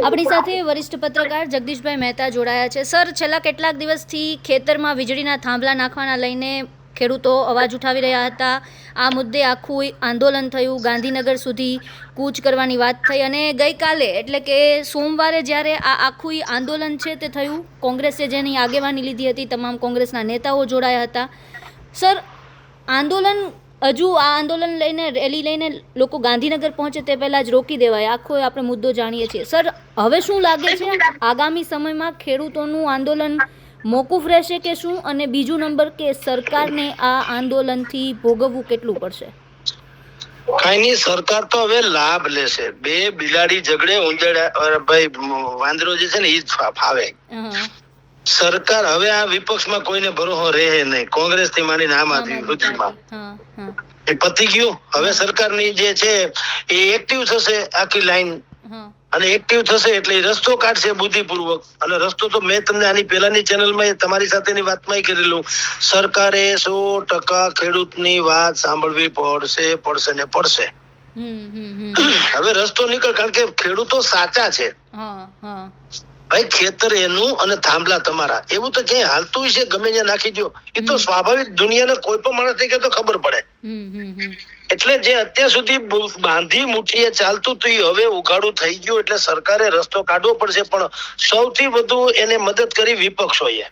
આપણી સાથે વરિષ્ઠ પત્રકાર જગદીશભાઈ મહેતા જોડાયા છે. સર, છેલ્લા કેટલાક દિવસથી ખેતરમાં વીજળીના થાંભલા નાખવાના લઈને ખેડૂતો અવાજ ઉઠાવી રહ્યા હતા. આ મુદ્દે આખું આંદોલન થયું, ગાંધીનગર સુધી કૂચ કરવાની વાત થઈ અને ગઈકાલે એટલે કે સોમવારે જ્યારે આ આખું આંદોલન છે તે થયું, કોંગ્રેસે જેની આગેવાની લીધી હતી, તમામ કોંગ્રેસના નેતાઓ જોડાયા હતા. સર, હજુ આ આંદોલન લઈને, રેલી લઈને લોકો ગાંધીનગર પહોંચે તે પહેલાં જ રોકી દેવાય, આખો આપણે મુદ્દો જાણીએ છીએ. સર, હવે શું લાગે છે, આગામી સમયમાં ખેડૂતોનું આંદોલન મોકૂફ રહેશે કે શું? અને બીજું નંબર કે સરકારને આ આંદોલનથી ભોગવવું કેટલું પડશે? કઈ નહીં, સરકાર તો હવે લાભ લેશે. બે બિલાડી ઝઘડે ઉંજડા ભાઈ વાંદરો જે છે ને એ જ ફાવે. સરકાર હવે આ વિપક્ષમાં કોઈને ભરોસો રહે નહીં. કોંગ્રેસ થી માંડીને આમ આદમી સુધીમાં એ પતી ગયું. હવે સરકારની જે છે એ એક્ટિવ થશે આખી લાઈન, અને એક્ટિવ થશે એટલે રસ્તો કાઢશે બુદ્ધિપૂર્વક. અને રસ્તો તો મેં તમને આની પહેલાની ચેનલમાં તમારી સાથેની વાતમાં કરેલું. સરકારે 100% ખેડૂતની વાત સાંભળવી પડશે ને પડશે. હવે રસ્તો નીકળ, કારણ કે ખેડૂતો સાચા છે ભાઈ. ખેતર એનું અને થાંભલા તમારા, એવું તો ક્યાંય હાલતું છે ગમે ત્યાં નાખી દો, એ તો સ્વાભાવિક દુનિયાને કોઈ પણ માણસ થઈ તો ખબર પડે. એટલે જે અત્યાર સુધી બાંધી મુઠ્ઠીએ ચાલતું હતું એ હવે ઉઘાડું થઈ ગયું. એટલે સરકારે રસ્તો કાઢવો પડશે, પણ સૌથી વધુ એને મદદ કરી વિપક્ષોએ.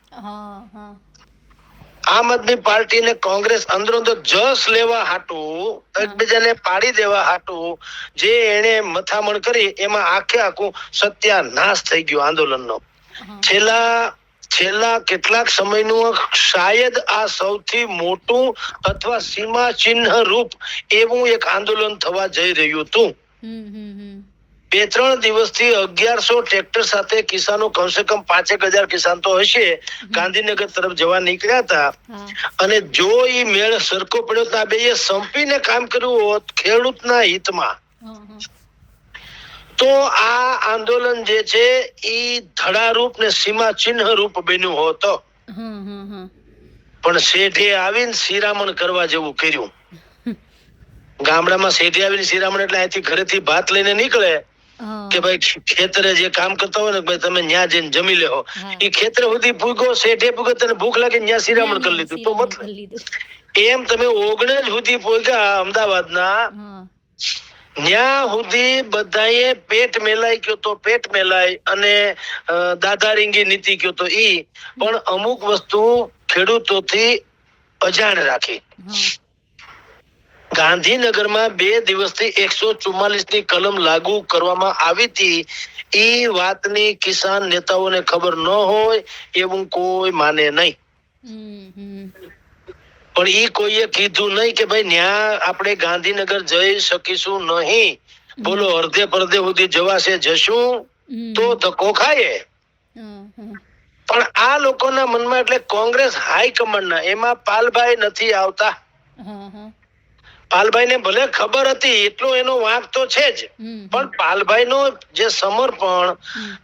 આમ આદમી પાર્ટી ને કોંગ્રેસ અંદરો અંદર જસ લેવા હાટું, એકબીજાને પાડી દેવા હાટું જે એને મથામણ કરી, એમાં આખું સત્યાનાશ થઈ ગયો આંદોલનનો. છેલ્લા કેટલાક સમયનું શાયદ આ સૌથી મોટું અથવા સીમા ચિહ્ન રૂપ એવું એક આંદોલન થવા જઈ રહ્યું હતું. 2-3 દિવસથી 1100 ટ્રેક્ટર સાથે કિસાનો, કમસે કમ 5,000 કિસાન તો હશે, ગાંધીનગર તરફ જવા નીકળ્યા હતા. અને જો એ મેળ સરખો પડ્યો તો આ બે સંપીને કામ કર્યું હોત ખેડૂતના હિતમાં, તો આ આંદોલન જે છે એ ધડારૂપ ને સીમા ચિહ્ન રૂપ બન્યું હોત. પણ શેઠે આવીને શિરામણ કરવા જેવું કર્યું. ગામડામાં શેઠે આવીને શિરામણ એટલે અહીંથી ઘરેથી ભાત લઈને નીકળે કે ભાઈ ખેતરે જે કામ કરતા હોય ને ભાઈ તમે ન્યા જઈને જમી લેવો. એ ખેતર સુધી ભૂગો, શેઠે ભૂગો, તને ભૂખ લાગે ન્યા શિરામણ કરી લીધું. તો મતલબ એમ તમે 19 સુધી ભૂગ્યા અમદાવાદના, ન્યા સુધી બધાએ પેટ મેલાય કયો તો પેટ મેલાય, અને દાદા રીંગી નીતિ કયો તો ઈ, પણ અમુક વસ્તુ ખેડૂતોથી અજાણ રાખી. ગાંધીનગરમાં 2 દિવસથી 144 ની કલમ લાગુ કરવામાં આવી હતી. એ વાતની કિસાન નેતાઓને ખબર ન હોય એવું કોઈ માને નહીં. પણ ઈ કોઈએ કીધું નહીં કે ભાઈ ન્યા આપણે ગાંધીનગર જઈ શકીશું નહીં. બોલો, અડધે પરધે સુધી જવાશે, જશું તો ધક્કો ખાય. પણ આ લોકોના મનમાં, એટલે કોંગ્રેસ હાઈકમાન્ડના, એમાં પાલભાઈ નથી આવતા. પાલભાઈ ને ભલે ખબર હતી, એટલો એનો વાંક તો છે જ, પણ પાલભાઈ નો જે સમર્પણ,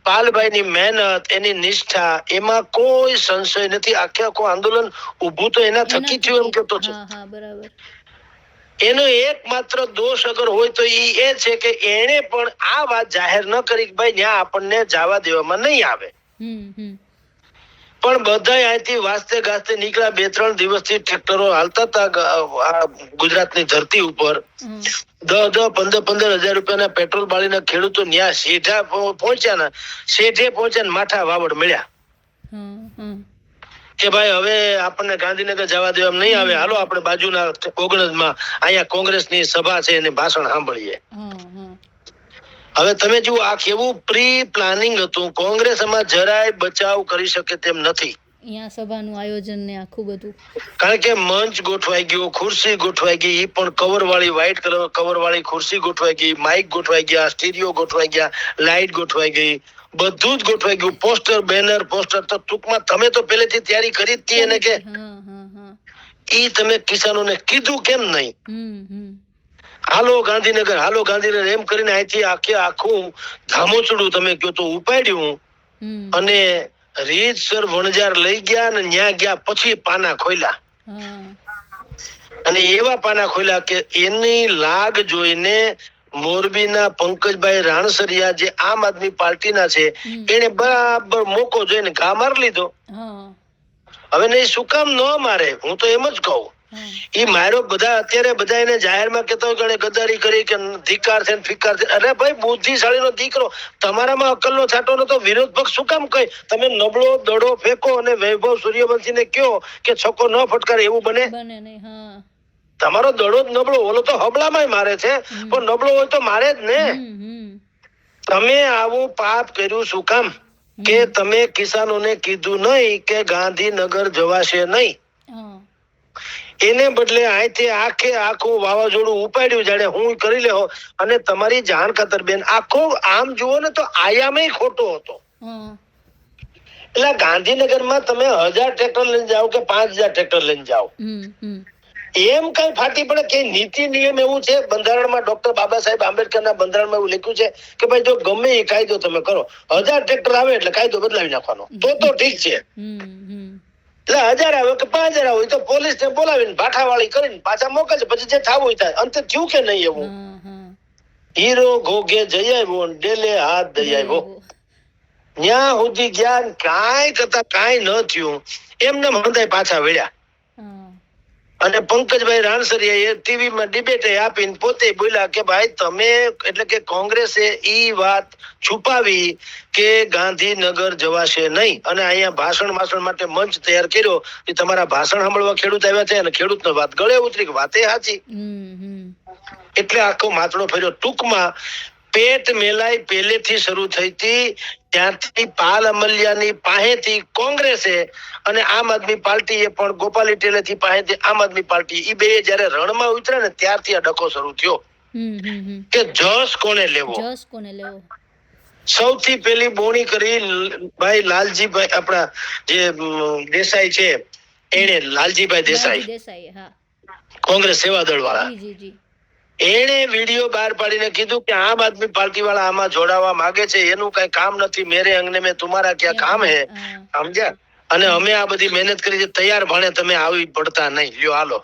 પાલભાઈ ની મહેનત, એની નિષ્ઠા, એમાં કોઈ સંશય નથી. આખું આંદોલન ઉભું તો એના થકી થયું એમ કેતો છે. એનો એકમાત્ર દોષ અગર હોય તો એ છે કે એને પણ આ વાત જાહેર ન કરી કે ભાઈ ત્યાં આપણને જવા દેવામાં નહીં આવે. પણ બધા અહીંથી વાસ્તે ગાસ્તે નીકળ્યા. 2-3 દિવસથી ટ્રેક્ટરો હાલતા હતા ગુજરાતની ધરતી ઉપર. 10-15 હજાર રૂપિયાના પેટ્રોલ બાળીના ખેડૂતો ન્યા શેઠે પહોંચ્યા, માઠા વાવડ મળ્યા કે ભાઈ હવે આપણને ગાંધીનગર જવા દેવા નહીં આવે, હાલો આપણે બાજુના ઓગણજમાં અહીંયા કોંગ્રેસની સભા છે એને ભાષણ સાંભળીએ. હવે તમે જુઓ, આ કેવું પ્રી પ્લાનિંગ હતું. કોંગ્રેસ એમાં જરાય બચાવ કરી શકે તેમ નથી. અહીંયા સભાનું આયોજન ને આખું બધું, કારણ કે મંચ ગોઠવાઈ ગયો, ખુરશી ગોઠવાઈ ગઈ, એ પણ કવર વાળી, વ્હાઈટ કવર વાળી ખુરશી ગોઠવાઈ ગઈ, માઇક ગોઠવાઈ ગયા, સ્ટીરિયો ગોઠવાઈ ગયા, લાઇટ ગોઠવાઈ ગઈ, બધું જ ગોઠવાઈ ગયું. પોસ્ટર, બેનર, પોસ્ટર, તો ટૂંકમાં તમે તો પહેલેથી તૈયારી કરી જ હતી. એને કે ઈ તમે કિસાનોને કીધું કેમ નહીં? હાલો ગાંધીનગર, હાલો ગાંધીનગર એમ કરીને અહીંથી આખું ધામોચડું તમે કયો તો ઉપાડ્યું, અને રીતસર વણજાર લઈ ગયા, અને ન્યા ગયા પછી પાના ખોલ્યા. અને એવા પાના ખોલ્યા કે એની લાગ જોઈને મોરબીના પંકજભાઈ રાણસરિયા જે આમ આદમી પાર્ટીના છે એને બરાબર મોકો જોઈને ઘા મારી લીધો. હવે નહીં શું કામ ન મારે, હું તો એમ જ કહું. ઈ મારો બધા અત્યારે બધા એને જાહેરમાં કહેતા હોય કે ગદ્દારી કરી કે ધિકાર છે ફિકાર છે. અરે ભાઈ બુદ્ધિશાળીનો દીકરો, તમારામાં અક્કલનો છાંટો નતો, વિરોધ પક્ષ શું કામ કહે? તમે નબળો દડો ફેંકો અને વૈભવ સૂર્યવંશીને કહો કે છક્કો ન ફટકારે, એવું બને? તમારો દડો જ નબળો, ઓલો તો હબળામાં મારે છે પણ નબળો હોય તો મારે જ ને. તમે આવું પાપ કર્યું શું કામ? કે તમે કિસાનોને કીધું નહીં કે ગાંધીનગર જવાશે નહીં, એને બદલે અહીંથી આખે આખું વાવાઝોડું ઉપાડ્યું જાણે હું કરી લેહો. અને તમારી જાણ ખાતર બેન, આખો આમ જુઓ ને તો આયામે ખોટો હતો. એટલે ગાંધીનગરમાં તમે 1000 ટ્રેક્ટર લઈને જાઓ કે 5000 ટ્રેક્ટર લઈને જાઓ, એમ કઈ ફાટી પડે કે નીતિ નિયમ એવું છે બંધારણમાં, ડોક્ટર બાબા સાહેબ આંબેડકરના બંધારણમાં એવું લખ્યું છે કે ભાઈ જો ગમે એ કાયદો તમે કરો, 1000 ટ્રેક્ટર આવે એટલે કાયદો બદલાવી નાખવાનો, તો ઠીક છે. એટલે 1000 આવે કે 5000 આવે તો પોલીસ ને બોલાવીને ભાઠાવાળી કરીને પાછા મોકલશે, પછી જે થવું હોય થાય. અંતે થયું કે નહીં એવું? હીરો ઘોઘે જઈ આવ્યો, ડેલે હાથ દઈ આવ્યો. ન્યા સુધી ગયા, કાંઈ કરતા કાંઈ ન થયું, એમને મંદાય પાછા વળ્યા. અને પંકજભાઈ રાણસરિયાએ ટીવીમાં ડિબેટ આપીને પોતે બોલ્યા કે ભાઈ તમે, એટલે કે કોંગ્રેસે ઈ વાત છુપાવી કે ગાંધીનગર જવાશે નહીં, અને અહીંયા ભાષણ માટે મંચ તૈયાર કર્યો. એ તમારા ભાષણ સાંભળવા ખેડૂત આવ્યા છે અને ખેડૂતનો વાત ગળે ઉતરી કે વાતે સાચી. એટલે આખો માથડો ફર્યો. ટૂંકમાં પેટ મેલાઈ પહેલેથી શરૂ થઈ હતી, ત્યાંથી પાલ અમલિયાની પાસેથી કોંગ્રેસે અને આમ આદમી પાર્ટીએ પણ ગોપાલ ઇટેલેથી પાસેથી આમ આદમી પાર્ટી, એ બે જયારે રણમાં ઉતર્યા ને ત્યારથી આ ડખો શરૂ થયો કે જસ કોને લેવો. સૌથી પહેલી બોણી કરી ભાઈ લાલજીભાઈ, આપણા જે દેસાઈ છે એને, લાલજીભાઈ દેસાઈ, કોંગ્રેસ સેવાદળ વાળા, એને વિડીયો બહાર પાડીને કીધું કે આમ આદમી પાર્ટી વાળા આમાં જોડાવા માંગે છે, એનું કઈ કામ નથી, મેરે અંગને મેં તુમારા ક્યાં કામ હે, સમજ્યા? અને અમે આ બધી મહેનત કરી છે, તૈયાર ભાણે તમે આવી પડતા નહીં, લ્યો હાલો.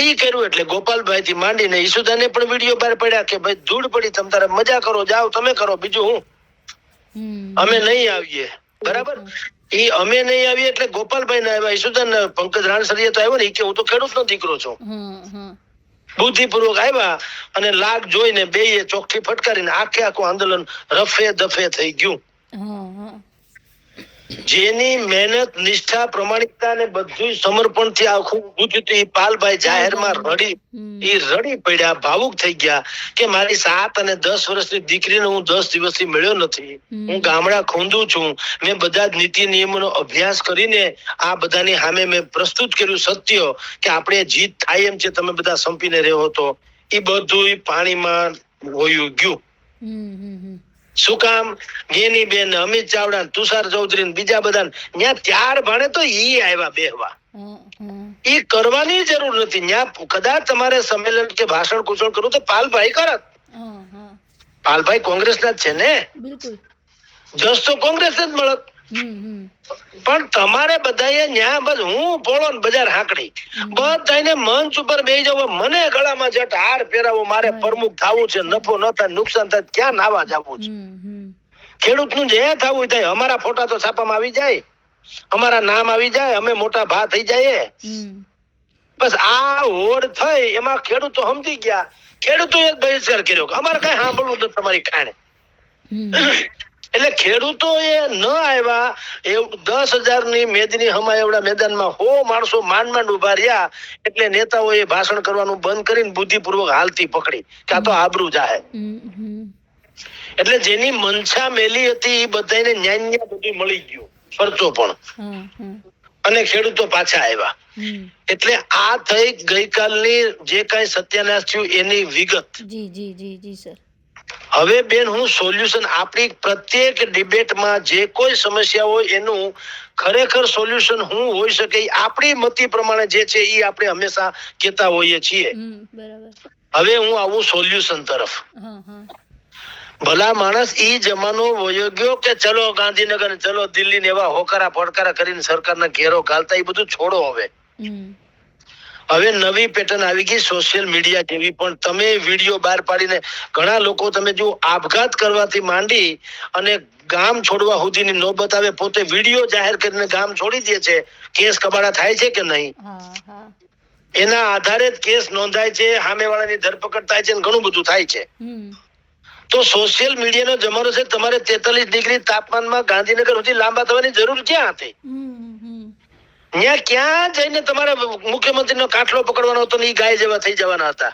ઈ કર્યું એટલે ગોપાલભાઈ થી માંડીને ઈસુદાને પણ વિડીયો બહાર પડ્યા કે ભાઈ ધૂળ પડી, તમ તારે મજા કરો, જાઓ તમે કરો, બીજું હું, અમે નહીં આવીએ. બરાબર, ઈ અમે નહીં આવીએ એટલે ગોપાલભાઈ ના આવ્યા, ઈસુદાન પંકજ રાણસરિયા તો આવ્યો ને, ઈ કે હું તો ખેડૂતનો દીકરો છું. બુદ્ધિપૂર્વક આવ્યા અને લાગ જોઈને બેયે ચોકઠી ફટકારીને આખે આખું આંદોલન રફે દફે થઈ ગયું. જેની મહેનત, નિષ્ઠા, પ્રમાણિકતા અને બધું સમર્પણથી આખું ઊભું થયું હતું, એ પાલભાઈ જાહેરમાં રડી પડ્યા, ભાવુક થઈ ગયા કે મારી 7 અને 10 વર્ષની દીકરીને હું 10 દિવસથી મળ્યો નથી, હું ગામડા ખોંદું છું, મેં બધા જ નીતિ નિયમોનો અભ્યાસ કરીને આ બધાની સામે મેં પ્રસ્તુત કર્યું સત્ય કે આપણે જીત થાય એમ છે, તમે બધા સંપીને રહ્યો તો એ બધું પાણીમાં વયું ગયું. શું કામ? ગેની બેન, અમિત ચાવડા, તુષાર ચૌધરી, બીજા બધા ત્યાં ત્યાર ભાણે તો ઈ આવ્યા બેહવા. ઈ કરવાની જરૂર નથી. ત્યાં કદાચ તમારે સંમેલન કે ભાષણ કુશળ કરવું તો પાલભાઈ કરત. પાલભાઈ કોંગ્રેસના જ છે ને, જસ તો કોંગ્રેસ જ મળત. પણ તમારે બધાએ ન્યા બસ હું પોળો ને બજાર હાંકડી, બધાને મંચ ઉપર બેસી જવો, મને ગળામાં જટ હાર પહેરાવો, મારે પ્રમુખ થવું છે, નફો ન થાય, નુકસાન થાય, ક્યાં નાવા જવું છે? ખેડૂતનું જે થવું થાય, અમારા ફોટા તો છાપામાં આવી જાય, અમારા નામ આવી જાય, અમે મોટા ભા થઈ જાય. બસ આ હોડ થઈ એમાં ખેડૂતો સમજી ગયા, ખેડૂતોએ બહિષ્કાર કર્યો કે અમારે કઈ સાંભળવું નથી તમારી ખાણે. એટલે ખેડૂતો એ ન આવ્યા, એવું 10,000 ની મેદની હમા એવડા મેદાનમાં 100 માણસો માંડ ઉભા રહ્યા. એટલે નેતાઓએ ભાષણ કરવાનું બંધ કરીને બુદ્ધિપૂર્વક હાલતી પકડી કે આ તો આબરૂ જાહે. એટલે જેની મનસા મેલી હતી એ બધાને ન્યાય બધું મળી ગયું, પરચો પણ, અને ખેડૂતો પાછા આવ્યા. એટલે આ થઈ ગઈકાલની જે કઈ સત્યાનાશ થયું એની વિગત. હવે બેન, હું સોલ્યુશન, આપણી પ્રત્યેક ડિબેટમાં જે કોઈ સમસ્યા હોય એનું ખરેખર સોલ્યુશન હું હોઈ શકે આપણી મતિ પ્રમાણે જે છે એ આપણે હંમેશા કહેતા હોઈએ છીએ. હવે હું આવું સોલ્યુશન તરફ. ભલા માણસ ઈ જમાનો વયો ગયો કે ચલો ગાંધીનગર, ચલો દિલ્હી ને એવા હોકારા ફડકારા કરીને સરકારના ઘેરો ઘાલતા, એ બધું છોડો. હવે હવે નવી પેટર્ન આવી ગઈ સોશિયલ મીડિયા જેવી, પણ તમે વિડીયો બહાર પાડીને ઘણા લોકો તમે જો આપઘાત કરવાથી માંડી અને ગામ છોડવા સુધીની નોબત આવે, પોતે વિડીયો જાહેર કરીને ગામ છોડી દે છે. કેસ કબાડા થાય છે કે નહીં? એના આધારે જ કેસ નોંધાય છે, સામેવાળાની ધરપકડ થાય છે અને ઘણું બધું થાય છે. તો સોશિયલ મીડિયાનો જમાનો છે. તમારે 43 ડિગ્રી તાપમાનમાં ગાંધીનગર સુધી લાંબા થવાની જરૂર ક્યાં હતી? ત્યાં ક્યાં જઈને તમારે મુખ્યમંત્રીનો કાટલો પકડવાનો હતો ને ઈ ગાય જેવા થઈ જવાના હતા?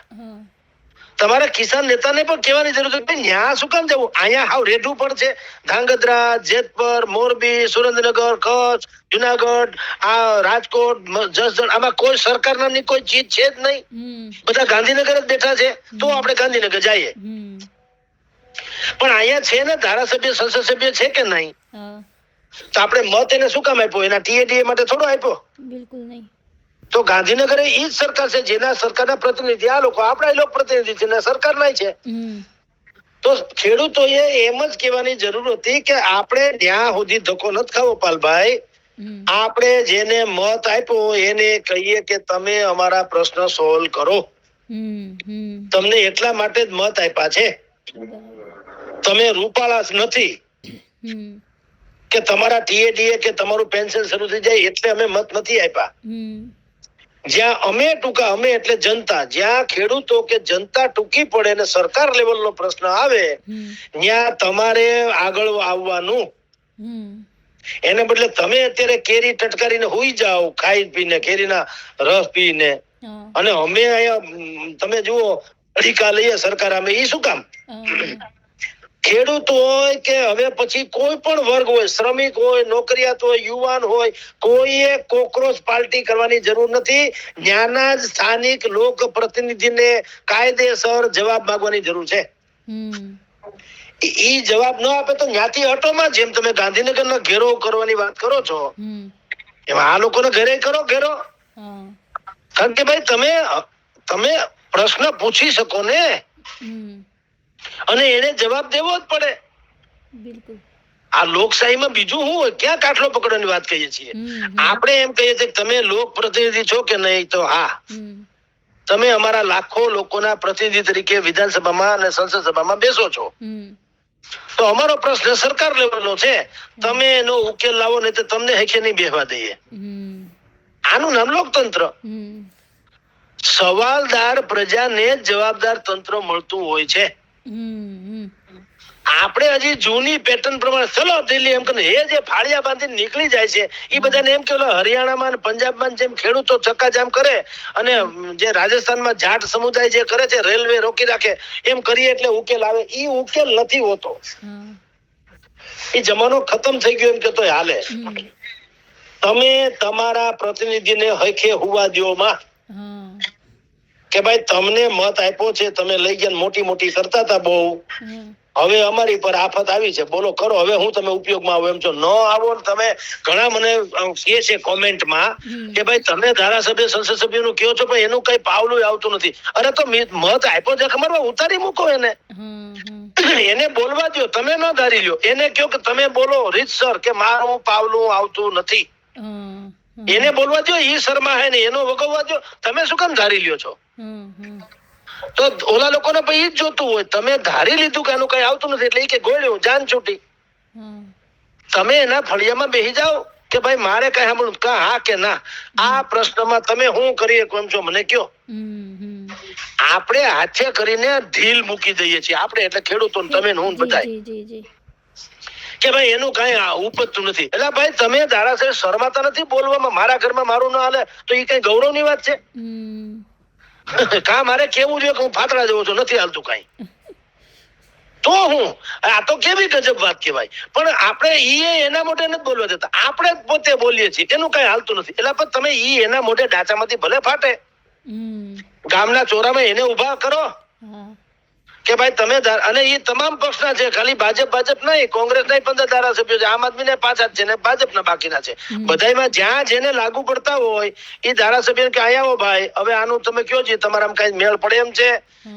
તમારે કિસાન નેતાને પણ કહેવાની જરૂર છે, ત્યાં શું કામ જવું? અહીંયા હાવ રેઢું પણ છે. ધાંગધ્રા, જેતપર, મોરબી, સુરેન્દ્રનગર, કચ્છ, જુનાગઢ, આ રાજકોટ, જસદણ, આમાં કોઈ સરકાર નામની કોઈ ચીજ છે જ નહીં. બધા ગાંધીનગર જ બેઠા છે. તો આપણે ગાંધીનગર જઈએ. પણ અહીંયા છે ને ધારાસભ્ય, સંસદ સભ્ય છે કે નહીં? તો આપણે મત એને શું કામ આપ્યો? એના ટીએડીએ માટે થોડો આપ્યો? બિલકુલ નહીં. તો ગાંધીનગર એ જ સરકાર છે જેના સરકારના પ્રતિનિધિ આ લોકો, આપણા લોક પ્રતિનિધિ છે ને સરકારના છે. તો ખેડૂતોએ એમ જ કહેવાની જરૂર હતી કે આપણે ત્યાં સુધી ધક્કો નથી ખાવો પાલભાઈ. આપણે જેને મત આપ્યો એને કહીએ કે તમે અમારા પ્રશ્ન સોલ્વ કરો. તમને એટલા માટે જ મત આપ્યા છે. તમે રૂપાળા જ નથી કે તમારા ટીએડીએ કે તમારું પેન્શન શરૂ થઈ જાય એટલે અમે મત નથી આપ્યા. જ્યાં અમે ટૂંકા, અમે એટલે જનતા, જ્યાં ખેડૂતો કે જનતા ટૂંકી પડે ને સરકાર લેવલનો પ્રશ્ન આવે ત્યાં તમારે આગળ આવવાનું. એને બદલે તમે અત્યારે કેરી ટટકારીને હુઈ જાઓ, ખાઈ પીને, કેરીના રસ પીને, અને અમે અહીંયા તમે જુઓ અડીકા લઈએ સરકાર, અમે ઈ શું કામ? ખેડૂત હોય કે હવે પછી કોઈ પણ વર્ગ હોય, શ્રમિક હોય, નોકરિયાત હોય, યુવાન હોય, કોઈએ કોક્રોચ પાર્ટી કરવાની જરૂર નથી. ત્યાંના જ સ્થાનિક લોક પ્રતિનિધિને કાયદેસર જવાબ માંગવાની જરૂર છે. ઈ જવાબ ન આપે તો જ્ઞાતિ હટોમાં, જેમ તમે ગાંધીનગરનો ઘેરો કરવાની વાત કરો છો એમાં આ લોકોને ઘરે કરો ઘેરો. કારણ કે ભાઈ તમે પ્રશ્ન પૂછી શકો ને, અને એને જવાબ દેવો જ પડે. બિલકુલ. આ લોકશાહીમાં બીજું શું હોય? ક્યાં કાટલો પકડવાની વાત કહીએ છીએ? આપણે એમ કહીએ છીએ કે તમે લોક પ્રતિનિધિ છો કે નહીં? તો હા, તમે અમારા લાખો લોકોના પ્રતિનિધિ તરીકે વિધાનસભામાં અને સંસદ સભામાં બેસો છો. તો અમારો પ્રશ્ન સરકાર લેવલનો છે. તમે એનો ઉકેલ લાવો, નહીં તો તમને હેકે નહીં બેહવા દઈએ. આનું નામ લોકતંત્ર. સવાલદાર પ્રજાને જવાબદાર તંત્ર મળતું હોય છે. આપણે હજી જૂની પેટર્ન પ્રમાણે ચલો દિલ્હી એમ કરીને એ જે ફાળિયા બાંધીને નીકળી જાય છે એ બધાને એમ કે હરિયાણામાં અને પંજાબમાં જેમ ખેડૂતો ચક્કાજામ કરે અને જે રાજસ્થાનમાં જાટ સમુદાય જે કરે છે, રેલવે રોકી રાખે, એમ કરીએ એટલે ઉકેલ આવે. ઈ ઉકેલ નથી હોતો. એ જમાનો ખતમ થઈ ગયો એમ કેતો હાલે. તમે તમારા પ્રતિનિધિને હખે હુવા દ્યો માં કે ભાઈ તમને મત આપ્યો છે, તમે લઈ ગયા મોટી મોટી કરતા હતા બહુ, હવે અમારી પર આફત આવી છે, બોલો કરો હવે હું તમે ઉપયોગમાં આવો. એમ છો ન આવો. તમે ઘણા મને કહે છે કોમેન્ટમાં કે ભાઈ તમે ધારાસભ્ય, સંસદ સભ્યનું કહો છો પણ એનું કઈ પાવલું આવતું નથી. અરે તો મત આપ્યો છે ખબર, ઉતારી મૂકો એને. એને બોલવા દો, તમે ન ધારી લ્યો. એને કહો કે તમે બોલો રીતસર કે મારું પાવલું આવતું નથી. એને બોલવા દો, ઈ શર્મા હે ને એનો વગવવા દો. તમે શું કામ ધારી લ્યો છો? તો ઓલા લોકોને પછી ઈ જ જોતું હોય. તમે ધારી લીધું કે આનું કઈ આવતું નથી એટલે ઈ કે ગોળ્યું, જાન છૂટી. તમે એના ફળિયામાં બેસી જાઓ કે ભાઈ મારે કઈ સાંભળવું, કા હા કે ના. આ પ્રશ્નમાં તમે શું કરી શકો એમ છો મને કયો. આપણે હાથે કરીને ઢીલ મૂકી દઈએ છીએ આપણે, એટલે ખેડૂતો તમે હું બધાય કે ભાઈ એનું કઈ ઉપજતું નથી. એટલે ભાઈ તમે ધારાસભ્ય શરમાતા નથી બોલવામાં? મારા ઘરમાં મારું ના હાલે તો એ કઈ ગૌરવની વાત છે? કા મારે કેવું જોઈએ કે હું ફાતડા જવો છું, નથી હાલતું કઈ? તો હું આ તો કેવી ગજબ વાત કહેવાય. પણ આપણે ઈ એના મોઢે નથી બોલવા દેતા, આપણે પોતે બોલીએ છીએ એનું કઈ હાલતું નથી. એટલે પણ તમે ઈ એના મોઢે ડાચામાંથી ભલે ફાટે, ગામના ચોરામાં એને ઉભા કરો, કે ભાઈ તમે અને એ તમામ પક્ષના છે, ખાલી ભાજપ નહીં, કોંગ્રેસના 15 ધારાસભ્યો છે, આમ આદમીને 5 જ છે ને ભાજપના બાકીના છે. બધાયમાં જ્યાં જેને લાગુ પડતા હોય એ ધારાસભ્ય કે અહીંયા આવો ભાઈ, હવે આનું તમે કયો છે, તમારામાં કઈ મેળ પડે એમ છે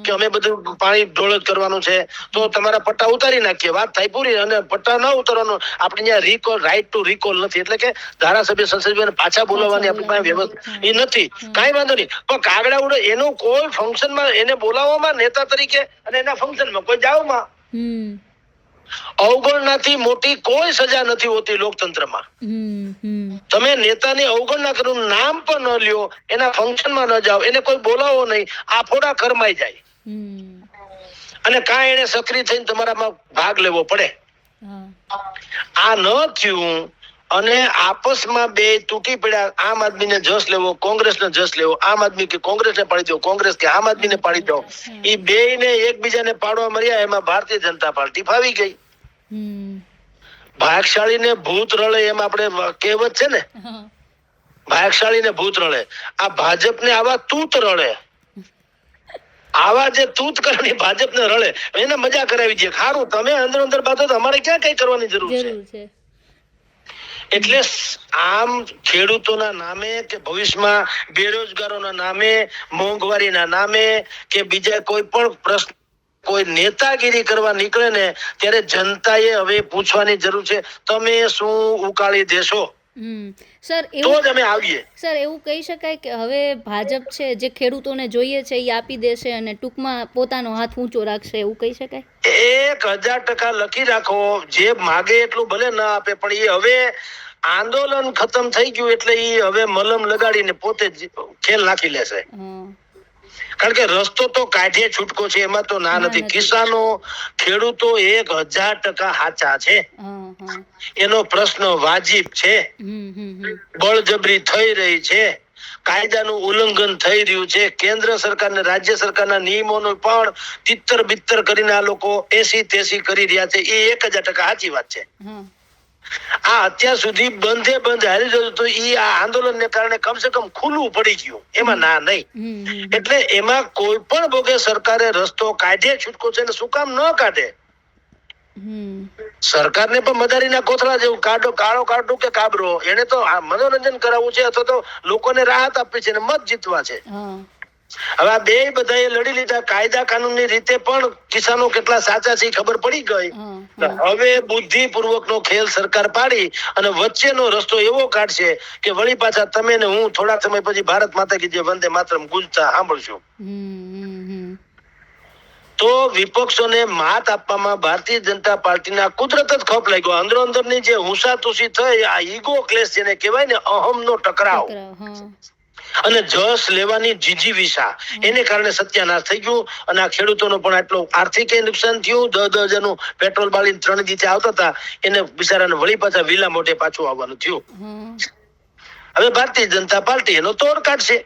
કે અમે બધું પાણી ઢોળ જ કરવાનું છે, તો તમારા પટ્ટા ઉતારી નાખીએ, વાત થાય પૂરી. અને પટ્ટા ન ઉતારવાનું, આપણે ત્યાં રિકોલ, રાઈટ ટુ રિકોલ નથી, એટલે કે ધારાસભ્ય સંસદીયને પાછા બોલાવવાની આપણી પાસે વ્યવસ્થા એ નથી. કાંઈ વાંધો નહીં, પણ કાગડા ઉડે એનું કોઈ ફંક્શનમાં એને બોલાવવામાં નેતા તરીકે અને એના ફંક્શનમાં કોઈ જાવમાં અવગણનાથી મોટી કોઈ સજા નથી હોતી લોકતંત્રમાં. તમે નેતાની અવગણના કરો, નામ પણ ન લ્યો, એના ફંક્શનમાં ન જાઓ, એને કોઈ બોલાવો નહીં, આફોડા કરમાઈ જાય અને કાંઈ એને સક્રિય થઈને તમારામાં ભાગ લેવો પડે. આ ન થયું અને આપસમાં બે તૂટી પડ્યા. આમ આદમીને જસ લેવો, કોંગ્રેસને જસ લેવો, આમ આદમી કે કોંગ્રેસને પાડી દો, કોંગ્રેસ કે આમ આદમીને પાડી દો, એ બેયને એકબીજાને પાડવા મળ્યા. એમાં ભારતીય જનતા પાર્ટી ફાવી ગઈ. ભાગશાળીને ભૂત રળે એમ આપણે કહેવત છે ને, ભાગશાળીને ભૂત રળે. આ ભાજપને આવા તૂત રળે, આવા જે તૂત કરવાની ભાજપને રળે, એને મજા કરાવી દે. સારું, તમે અંદર બાતો તો અમારે ક્યાં કઈ કરવાની જરૂર છે. એટલે આમ ખેડૂતોના નામે કે ભવિષ્યમાં બેરોજગારોના નામે, મોંઘવારીના નામે કે બીજા કોઈ પણ પ્રશ્ન, કોઈ નેતાગીરી કરવા નીકળે ને ત્યારે જનતાએ હવે પૂછવાની જરૂર છે, તમે શું ઉકાળી દેશો? સર, તો જ અમે આવીએ. સર, એવું કહી શકાય કે હવે ભાજપ છે જે ખેડૂતોને જોઈએ છે એ આપી દેશે અને ટૂંકમાં પોતાનો હાથ ઊંચો રાખશે, એવું કહી શકાય? 1000% લખી રાખો, જે માગે એટલું ભલે ના આપે, પણ એ હવે આંદોલન ખતમ થઈ ગયું એટલે એ હવે મલમ લગાડીને પોતે જ ખેલ નાખી લેશે. કારણ કે રસ્તો તો કાઢે છૂટકો છે, એમાં તો ના નથી. કિસાનો, ખેડૂતો 1000% સાચા છે, એનો પ્રશ્ન વાજિબ છે. બળજબરી થઈ રહી છે, કાયદાનું ઉલ્લંઘન થઈ રહ્યું છે, કેન્દ્ર સરકાર ને રાજ્ય સરકારના નિયમોનું પણ તિત્તર બિત્તર કરીને આ લોકો એસી તેસી કરી રહ્યા છે. એ 1000% સાચી વાત છે. આ અત્યાર સુધી બંધ હારી જતું તો એ આ આંદોલનને કારણે કમસે કમ ખુલ્લું પડી ગયું, એમાં ના નહીં. એટલે એમાં કોઈ પણ ભોગે સરકારે રસ્તો કાઢે છૂટકો છે, શું કામ ન કાઢે? સરકારને પણ મદારીના કોથળા જેવું કાળો કાઢો કે કાબરો, એને તો મનોરંજન કરાવવું છે અથવા તો લોકોને રાહત આપવી છે, મત જીતવા છે. હવે આ બે બધાએ લડી લીધા, કાયદા કાનૂનની રીતે પણ કિસાનો કેટલા સાચા છે ખબર પડી ગઈ. હવે બુદ્ધિપૂર્વક નો ખેલ સરકાર પાડી અને વચ્ચેનો રસ્તો એવો કાઢશે કે વળી પાછા તમે ને હું થોડા સમય પછી ભારત માતા કી જય વંદે માતરમ ગુંજતા સાંભળશું. તો વિપક્ષોને માત આપવામાં ભારતીય જનતા પાર્ટીના કુદરત જ ખપ લાગ્યો. અંદરોઅંદરની જે હુસાતુસી થઈ, આ ઈગો ક્લેશ જેને કહેવાય ને, અહમનો ટકરાવ અને જસ લેવાની જીજીવિષા, એને કારણે સત્યાનાશ થઈ ગયું. અને આ ખેડૂતોનો પણ આટલો આર્થિક નુકસાન થયું. 10,000 નું પેટ્રોલ બાળીને 3 દિવસે આવતા હતા, એને બિચારાને વળી પાછા વિલા મોઢે પાછું આવવાનું થયું. હવે ભારતીય જનતા પાર્ટી એનો તોડ કાઢશે.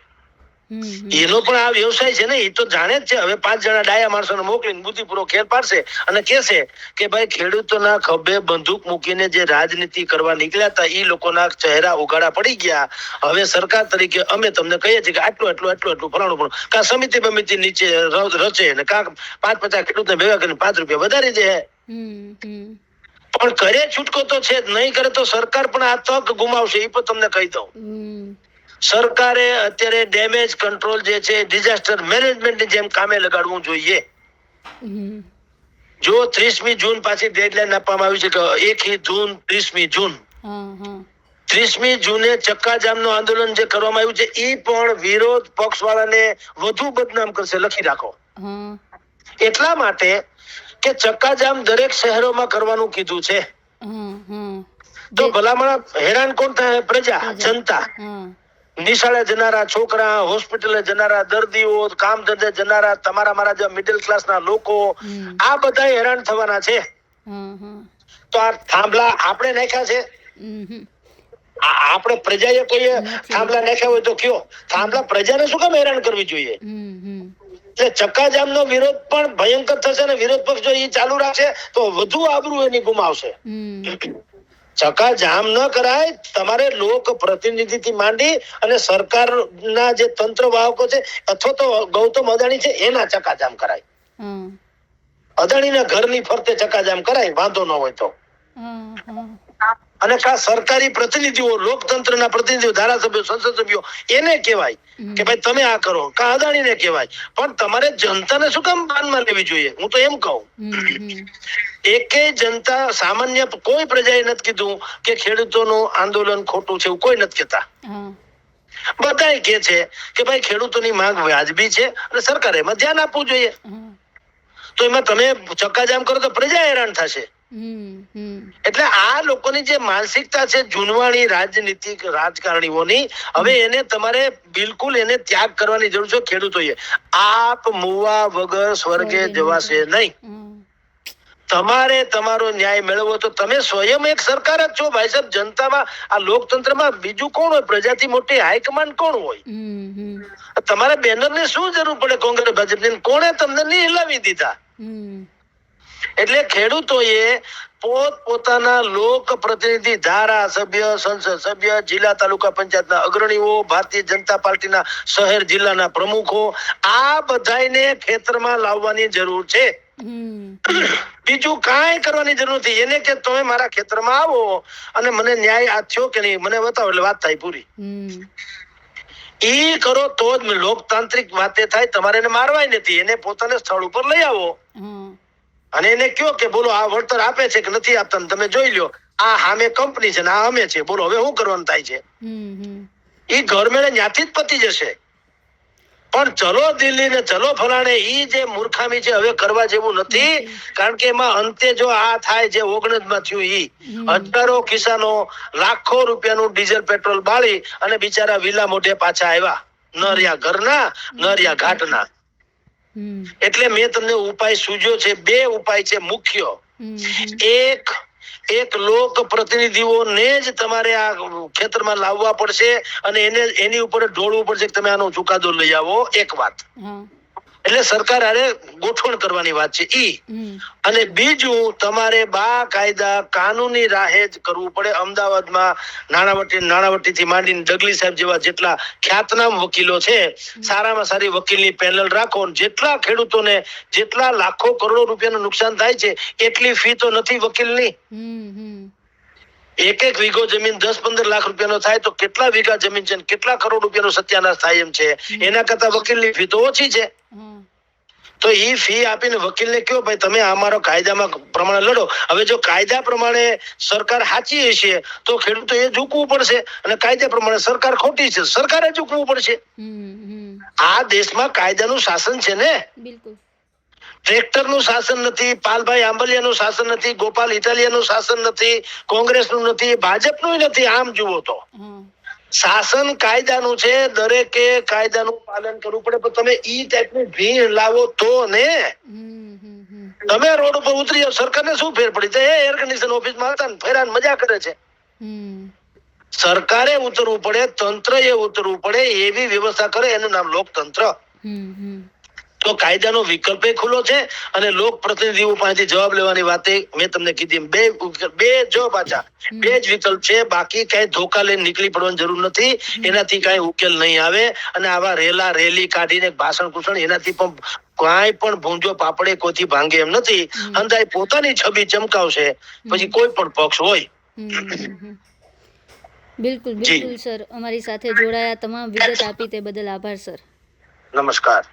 એનો પણ આ વ્યવસાય છે ને, એ તો જાણે જ છે. હવે 5 જણા ડાયા માણસોને મોકલીને બુદ્ધિપૂર્વક ખેલ પાડશે અને કહેશે કે ભાઈ ખેડૂતોના ખભે બંદૂક મૂકીને જે રાજનીતિ કરવા નીકળ્યા હતા એ લોકોના ચહેરા ઉગાડા પડી ગયા. હવે સરકાર તરીકે અમે તમને કહીએ છીએ કે આટલું ફલાણું પણ કા સમિતિ નીચે રચે ને કા 5-50 ખેડૂતને ભેગા કરીને 5 રૂપિયા વધારી દે. પણ કરે છૂટકો તો છે જ, નહીં કરે તો સરકાર પણ આ તક ગુમાવશે. એ પણ તમને કહી દઉં, સરકારે અત્યારે ડેમેજ કંટ્રોલ જે છે, ડિઝાસ્ટર મેનેજમેન્ટ ની જેમ કામે લગાડવું જોઈએ. જો 30મી જૂન પાછી ડેડલાઈન આપવામાં આવી છે કે 1 જૂન 30મી જૂન 30મી જૂને ચક્કાજામનું આંદોલન જે કરવામાં આવ્યું છે એ પણ વિરોધ પક્ષ વાળાને વધુ બદનામ કરશે, લખી રાખો. એટલા માટે કે ચક્કાજામ દરેક શહેરોમાં કરવાનું કીધું છે. તો ભલામણ હેરાન કોણ થાય? પ્રજા, જનતા. નિશાળે જનારા છોકરા, હોસ્પિટલે જનારા દર્દીઓ, કામ ધંધે જનારા તમારા મારા જે મિડલ ક્લાસ ના લોકો, આ બધા હેરાન થવાના છે. તો આ થાંભલા આપણે નાખ્યા છે, આપણે પ્રજાએ કોઈ થાંભલા નાખ્યા હોય તો કયો? થાંભલા પ્રજાને શું કામ હેરાન કરવી જોઈએ? એટલે ચક્કાજામ નો વિરોધ પણ ભયંકર થશે ને વિરોધ પક્ષ જો એ ચાલુ રાખશે તો વધુ આબરૂ એની ગુમાવશે. ચક્કાજામ ન કરાય, તમારે લોક પ્રતિનિધિ થી માંડી અને સરકારના જે તંત્ર વાહકો છે અથવા તો ગૌતમ અદાણી છે એના ચક્કાજામ કરાય. અદાણીના ઘરની ફરતે ચકાજામ કરાય, વાંધો ન હોય તો. અને ખાસ સરકારી પ્રતિનિધિઓ, લોકતંત્રના પ્રતિનિધિઓ, ધારાસભ્યો, સંસદ સભ્યો, એને કહેવાય કે ભાઈ તમે આ કરો, કા અદાણીને કહેવાય. પણ તમારે જનતાને શું કામ બાનમાં લેવી જોઈએ? હું તો એમ કહું, એકેય જનતા, સામાન્ય કોઈ પ્રજાએ નથી કીધું કે ખેડૂતોનું આંદોલન ખોટું છે, એવું કોઈ નથી કહેતા. બધાય કહે છે કે ભાઈ ખેડૂતોની માંગ વ્યાજબી છે અને સરકારે એમાં ધ્યાન આપવું જોઈએ. તો એમાં તમે ચક્કાજામ કરો તો પ્રજા હેરાન થશે. એટલે આ લોકોની જે માનસિકતા છે જૂનવાણી રાજનીતિક રાજકારણીઓની, હવે એને તમારે બિલકુલ એને ત્યાગ કરવાની જરૂર છે. ખેડૂતોએ આપ મુવા વગર સ્વર્ગે જવાશે નહીં. તમારે તમારો ન્યાય મેળવવો તો તમે સ્વયં એક સરકાર જ છો ભાઈ સાહેબ. જનતામાં, આ લોકતંત્રમાં બીજું કોણ હોય? પ્રજાથી મોટી હાઈકમાન્ડ કોણ હોય? તમારે બેનરની શું જરૂર પડે? કોંગ્રેસ ભાજપની કોણે તમને નહીં હિલાવી દીધા? એટલે ખેડૂતોએ પોતાના લોક પ્રતિનિધિ, ધારાસભ્ય, સંસદ સભ્ય, જિલ્લા તાલુકા પંચાયતના અગ્રણીઓ, ભારતીય જનતા પાર્ટીના શહેર જિલ્લાના પ્રમુખો, આ બધાને ખેતરમાં લાવવાની જરૂર છે. બીજું કાંઈ કરવાની જરૂર નથી. એને કે તમે મારા ખેતરમાં આવો અને મને ન્યાય આ થયો કે નહીં મને બતાવો, એટલે વાત થાય પૂરી. ઈ કરો તો જ લોકતાંત્રિક વાતે થાય. તમારે એને મારવાય નથી, એને પોતાને સ્થળ ઉપર લઈ આવો અને એને કયો કે બોલો આ વળતર આપે છે કે નથી આપતા, તમે જોઈ લ્યો. આ સામે કંપની છે ને આ અમે છે, બોલો હવે શું કરવાનું થાય છે? ઈ ગવર્મેન્ટ ત્યાંથી જ પતી જશે. પણ ચલો દિલ્હી ને ચલો ફલાણે, ઈ જે મૂર્ખામી છે હવે કરવા જેવું નથી. કારણ કે એમાં અંતે જો આ થાય જે 19 માં થયું, ઈ હજારો કિસાનો લાખો રૂપિયાનું ડીઝલ પેટ્રોલ બાળી અને બિચારા વિલા મોઢે પાછા આવ્યા. ન રહ્યા ઘરના, ન રહ્યા ઘાટના. એટલે મેં તમને ઉપાય સૂજ્યો છે. 2 ઉપાય છે મુખ્ય. એક લોક પ્રતિનિધિઓને જ તમારે આ ખેતરમાં લાવવા પડશે અને એની ઉપર ઢોળવું પડશે કે તમે આનો ચુકાદો લઈ આવો. એક વાત. એટલે સરકાર આને ગોઠવણ કરવાની વાત છે ઈ. અને બીજું, તમારે બાકાયદા કાનૂની રાહે જ કરવું પડે. અમદાવાદમાં નાણાવટી થી માંડીને ડગલી સાહેબ જેવા જેટલા ખ્યાતનામ વકીલો છે, સારામાં સારી વકીલની પેનલ રાખો. જેટલા ખેડૂતોને જેટલા લાખો કરોડો રૂપિયાનું નુકસાન થાય છે, એટલી ફી તો નથી વકીલની. એક વીઘો જમીન 10-15 લાખ રૂપિયાનો થાય તો કેટલા વીઘા જમીન છે, કેટલા કરોડ રૂપિયાનો સત્યાનાશ થાય એમ છે. એના કરતા વકીલની ફી તો ઓછી છે. તો ઈ ફી આપીને વકીલને કયો ભાઈ તમે અમારો કાયદામાં પ્રમાણે લડો. હવે જો કાયદા પ્રમાણે સરકાર સાચી હશે તો ખેડૂતોએ ઝૂકવું પડશે, અને કાયદા પ્રમાણે સરકાર ખોટી છે, સરકારે ઝૂકવું પડશે. આ દેશમાં કાયદાનું શાસન છે ને. ટ્રેક્ટરનું શાસન નથી, પાલભાઈ આંબલિયાનું શાસન નથી, ગોપાલ ઇટાલિયાનું શાસન નથી, કોંગ્રેસનું નથી, ભાજપનું નથી. આમ જુઓ તો શાસન કાયદાનું છે. દરેકે કાયદાનું પાલન કરવું પડે. પણ તમે ઈ ટાઈપની ભીડ લાવો તો ને. તમે રોડ ઉપર ઉતરી જાવ, સરકારને શું ફેર પડી જાય? એર કન્ડિશન ઓફિસમાં હતા ને ફેરાન મજા કરે છે. સરકારે ઉતરવું પડે, તંત્રએ ઉતરવું પડે, એવી વ્યવસ્થા કરે. એનું નામ લોકતંત્ર. તો કાયદાનો વિકલ્પ ખુલ્લો છે અને લોક પ્રતિનિધિઓ પાસેથી જવાબ લેવાની વાતે મેં તમને કીધી. બે જ વિકલ્પ છે. બાકી કઈ ધોકા લઈને નીકળી પડવાની જરૂર નથી. એનાથી કઈ ઉકેલ નહીં આવે. અને આવા રેલી કાઢીને ભાષણ કુષણ, એનાથી પણ કાંઈ પણ ભૂંજો પાપડે કોઈથી ભાંગે એમ નથી. અંદાય પોતાની છબી ચમકાવશે પછી કોઈ પણ પક્ષ હોય. બિલકુલ સર, અમારી સાથે જોડાયા, તમામ વિગત આપી તે બદલ આભાર સર. નમસ્કાર.